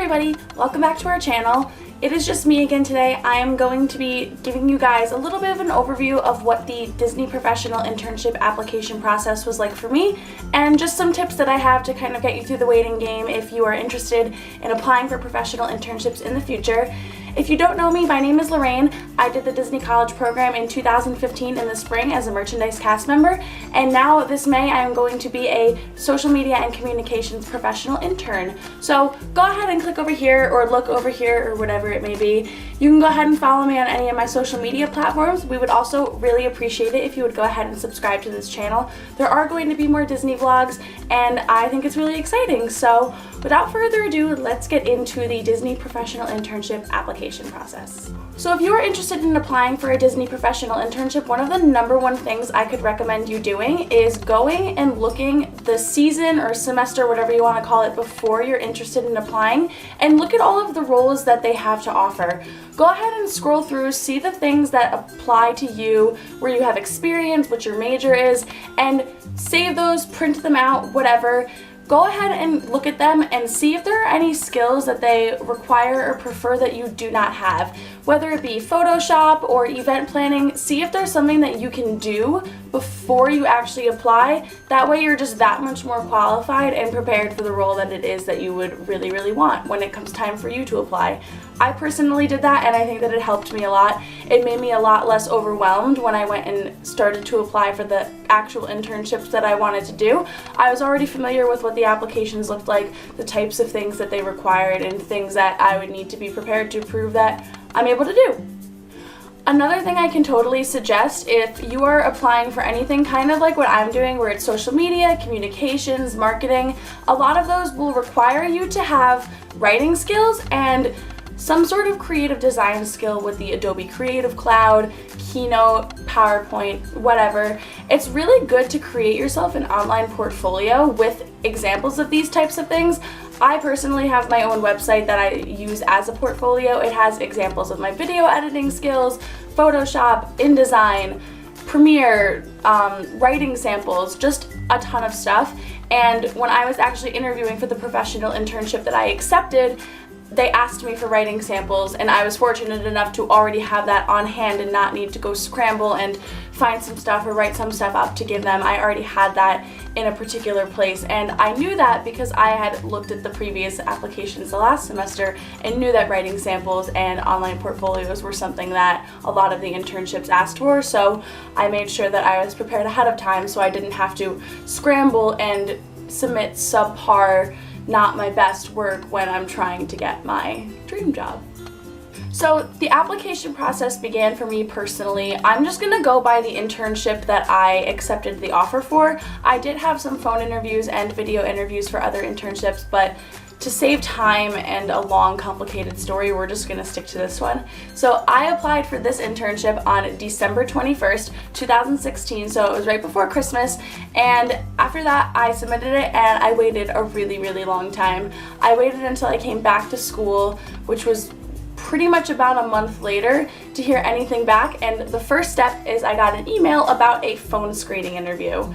everybody, welcome back to our channel. It is just me again today. I am going to be giving you guys a little bit of an overview of what the Disney Professional Internship application process was like for me, and just some tips that I have to kind of get you through the waiting game if you are interested in applying for professional internships in the future. If you don't know me, my name is Lorraine. I did the Disney College program in 2015 in the spring as a merchandise cast member, and now this May I am going to be a social media and communications professional intern. So go ahead and click over here or look over here or whatever it may be. You can go ahead and follow me on any of my social media platforms. We would also really appreciate it if you would go ahead and subscribe to this channel. There are going to be more Disney vlogs, and I think it's really exciting. So without further ado, let's get into the Disney Professional Internship application process. So if you are interested in applying for a Disney Professional Internship, one of the #1 things I could recommend you doing is going and looking the season or semester, whatever you want to call it, before you're interested in applying, and look at all of the roles that they have to offer. Go ahead and scroll through, see the things that apply to you, where you have experience, what your major is, and save those, print them out, whatever. Go ahead and look at them and see if there are any skills that they require or prefer that you do not have. Whether it be Photoshop or event planning, see if there's something that you can do before you actually apply. That way you're just that much more qualified and prepared for the role that it is that you would really, really want when it comes time for you to apply. I personally did that, and I think that it helped me a lot. It made me a lot less overwhelmed when I went and started to apply for the actual internships that I wanted to do. I was already familiar with what the applications looked like, the types of things that they required, and things that I would need to be prepared to prove that I'm able to do. Another thing I can totally suggest, if you are applying for anything kind of like what I'm doing, where it's social media, communications, marketing, a lot of those will require you to have writing skills and some sort of creative design skill with the Adobe Creative Cloud, Keynote, PowerPoint, whatever. It's really good to create yourself an online portfolio with examples of these types of things. I personally have my own website that I use as a portfolio. It has examples of my video editing skills, Photoshop, InDesign, Premiere, writing samples, just a ton of stuff. And when I was actually interviewing for the professional internship that I accepted, they asked me for writing samples, and I was fortunate enough to already have that on hand and not need to go scramble and find some stuff or write some stuff up to give them. I already had that in a particular place, and I knew that because I had looked at the previous applications the last semester and knew that writing samples and online portfolios were something that a lot of the internships asked for, so I made sure that I was prepared ahead of time so I didn't have to scramble and submit subpar, not my best work when I'm trying to get my dream job. So the application process began for me personally. I'm just gonna go by the internship that I accepted the offer for. I did have some phone interviews and video interviews for other internships, but to save time and a long, complicated story, we're just gonna stick to this one. So I applied for this internship on December 21st, 2016, so it was right before Christmas, and after that I submitted it and I waited a really, really long time. I waited until I came back to school, which was pretty much about a month later, to hear anything back, and the first step is I got an email about a phone screening interview.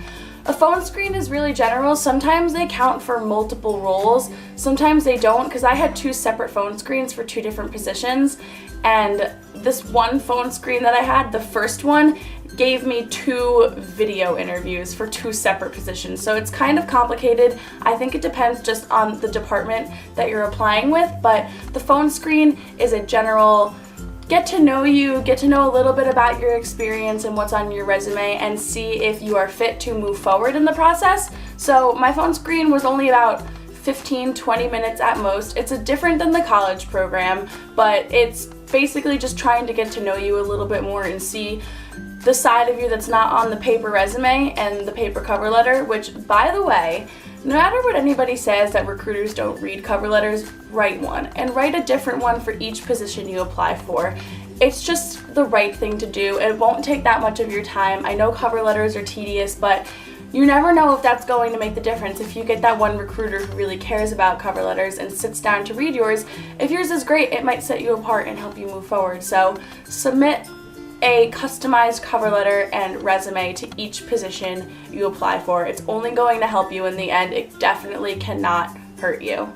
A phone screen is really general. Sometimes they count for multiple roles, sometimes they don't, because I had 2 separate phone screens for 2 different positions, and this one phone screen that I had, the first one, gave me 2 video interviews for 2 separate positions. So it's kind of complicated. I think it depends just on the department that you're applying with, but the phone screen is a general get to know you, get to know a little bit about your experience and what's on your resume, and see if you are fit to move forward in the process. So my phone screen was only about 15-20 minutes at most. It's different than the college program, but it's basically just trying to get to know you a little bit more and see the side of you that's not on the paper resume and the paper cover letter, which, by the way, no matter what anybody says that recruiters don't read cover letters, write one, and write a different one for each position you apply for. It's just the right thing to do. It won't take that much of your time. I know cover letters are tedious, but you never know if that's going to make the difference. If you get that one recruiter who really cares about cover letters and sits down to read yours, if yours is great, it might set you apart and help you move forward. So submit a customized cover letter and resume to each position you apply for. It's only going to help you in the end. It definitely cannot hurt you.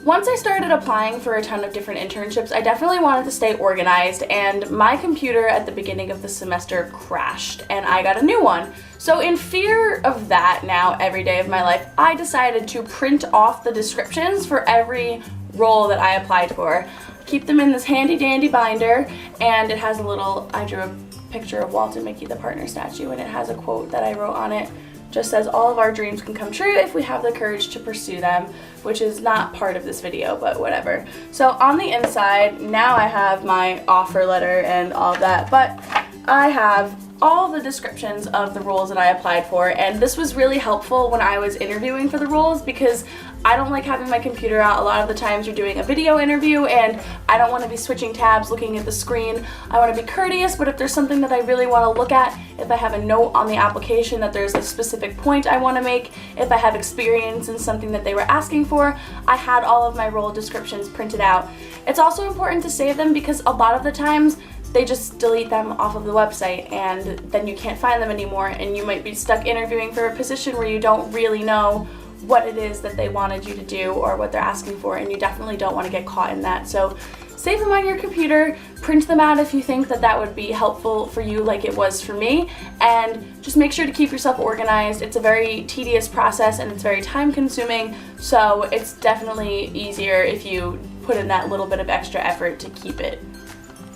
Once I started applying for a ton of different internships, I definitely wanted to stay organized, and my computer at the beginning of the semester crashed and I got a new one. So in fear of that now every day of my life, I decided to print off the descriptions for every role that I applied for. Keep them in this handy dandy binder, and it has I drew a picture of Walt and Mickey the partner statue, and it has a quote that I wrote on it. Just says, all of our dreams can come true if we have the courage to pursue them, which is not part of this video, but whatever. So on the inside, now I have my offer letter and all of that, but I have all the descriptions of the roles that I applied for, and this was really helpful when I was interviewing for the roles because I don't like having my computer out. A lot of the times you're doing a video interview and I don't want to be switching tabs, looking at the screen. I want to be courteous, but if there's something that I really want to look at, if I have a note on the application that there's a specific point I want to make, if I have experience in something that they were asking for, I had all of my role descriptions printed out. It's also important to save them because a lot of the times they just delete them off of the website and then you can't find them anymore, and you might be stuck interviewing for a position where you don't really know what it is that they wanted you to do or what they're asking for, and you definitely don't want to get caught in that. So save them on your computer, print them out if you think that that would be helpful for you like it was for me, and just make sure to keep yourself organized. It's a very tedious process and it's very time consuming, so it's definitely easier if you put in that little bit of extra effort to keep it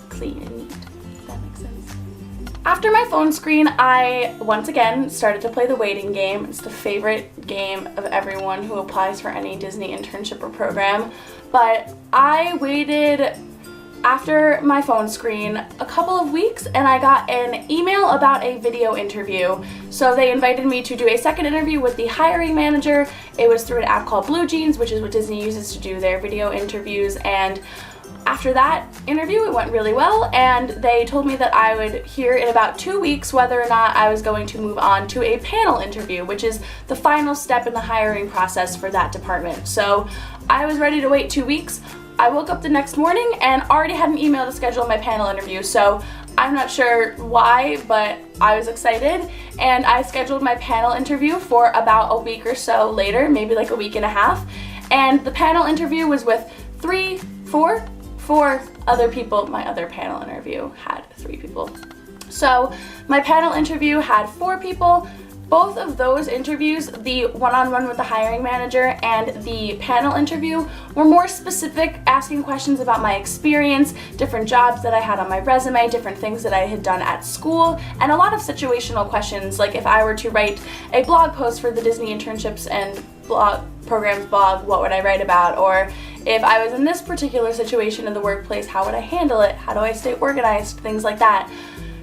clean and neat, if that makes sense. After my phone screen, I once again started to play the waiting game. It's the favorite game of everyone who applies for any Disney internship or program. But I waited after my phone screen a couple of weeks and I got an email about a video interview. So they invited me to do a second interview with the hiring manager. It was through an app called Blue Jeans, which is what Disney uses to do their video interviews, and after that interview, it went really well, and they told me that I would hear in about 2 weeks whether or not I was going to move on to a panel interview, which is the final step in the hiring process for that department. So I was ready to wait 2 weeks. I woke up the next morning and already had an email to schedule my panel interview, so I'm not sure why, but I was excited, and I scheduled my panel interview for about a week or so later, maybe like a week and a half, and the panel interview was with four other people. My other panel interview had 3 people. So my panel interview had 4 people. Both of those interviews, the one-on-one with the hiring manager and the panel interview, were more specific, asking questions about my experience, different jobs that I had on my resume, different things that I had done at school, and a lot of situational questions, like if I were to write a blog post for the Disney Internships and Programs blog, what would I write about? Or if I was in this particular situation in the workplace, how would I handle it? How do I stay organized? Things like that.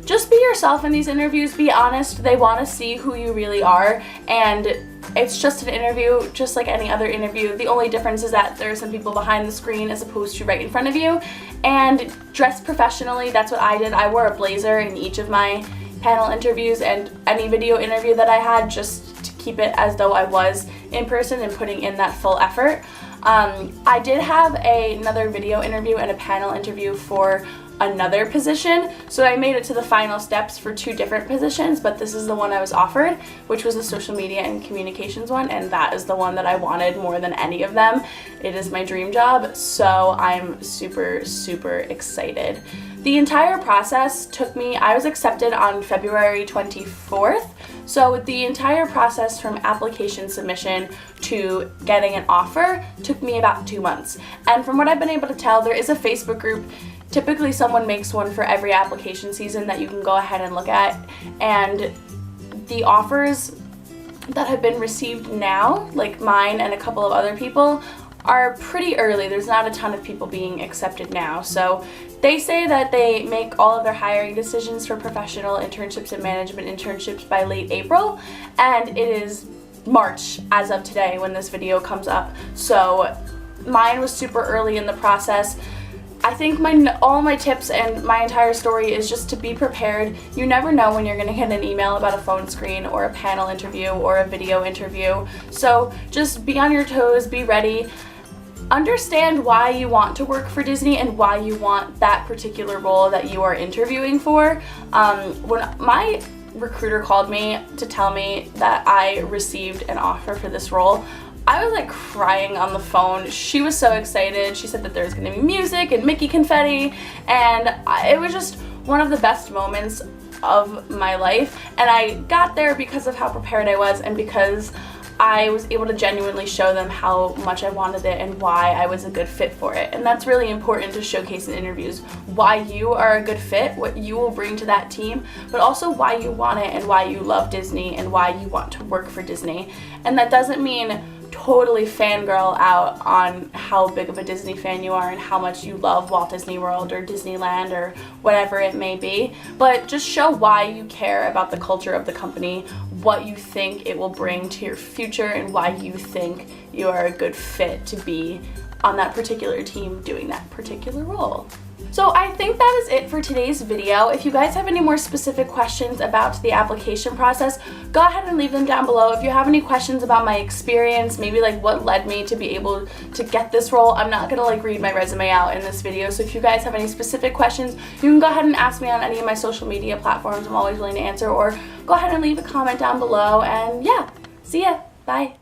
Just be yourself in these interviews, be honest. They want to see who you really are, and it's just an interview, just like any other interview. The only difference is that there are some people behind the screen as opposed to right in front of you, and dress professionally. That's what I did. I wore a blazer in each of my panel interviews and any video interview that I had, just to keep it as though I was in person and putting in that full effort. I did have another video interview and a panel interview for another position, so I made it to the final steps for 2 different positions, but this is the one I was offered, which was the social media and communications one, and that is the one that I wanted more than any of them. It is my dream job, so I'm super, super excited. The entire process took me, I was accepted on February 24th, so the entire process from application submission to getting an offer took me about 2 months. And from what I've been able to tell, there is a Facebook group. Typically someone makes one for every application season that you can go ahead and look at, and the offers that have been received now, like mine and a couple of other people, are pretty early. There's not a ton of people being accepted now. So they say that they make all of their hiring decisions for professional internships and management internships by late April, and it is March as of today when this video comes up. So mine was super early in the process. I think all my tips and my entire story is just to be prepared. You never know when you're going to get an email about a phone screen or a panel interview or a video interview. So just be on your toes, be ready. Understand why you want to work for Disney and why you want that particular role that you are interviewing for. When my recruiter called me to tell me that I received an offer for this role, I was like crying on the phone. She was so excited. She said that there was going to be music and Mickey confetti, and it was just one of the best moments of my life. And I got there because of how prepared I was and because I was able to genuinely show them how much I wanted it and why I was a good fit for it. And that's really important to showcase in interviews, why you are a good fit, what you will bring to that team, but also why you want it and why you love Disney and why you want to work for Disney. And that doesn't mean totally fangirl out on how big of a Disney fan you are and how much you love Walt Disney World or Disneyland or whatever it may be, but just show why you care about the culture of the company, what you think it will bring to your future, and why you think you are a good fit to be on that particular team doing that particular role. So I think that is it for today's video. If you guys have any more specific questions about the application process, go ahead and leave them down below. If you have any questions about my experience, maybe like what led me to be able to get this role, I'm not gonna like read my resume out in this video. So if you guys have any specific questions, you can go ahead and ask me on any of my social media platforms. I'm always willing to answer, or go ahead and leave a comment down below. And yeah, see ya, bye.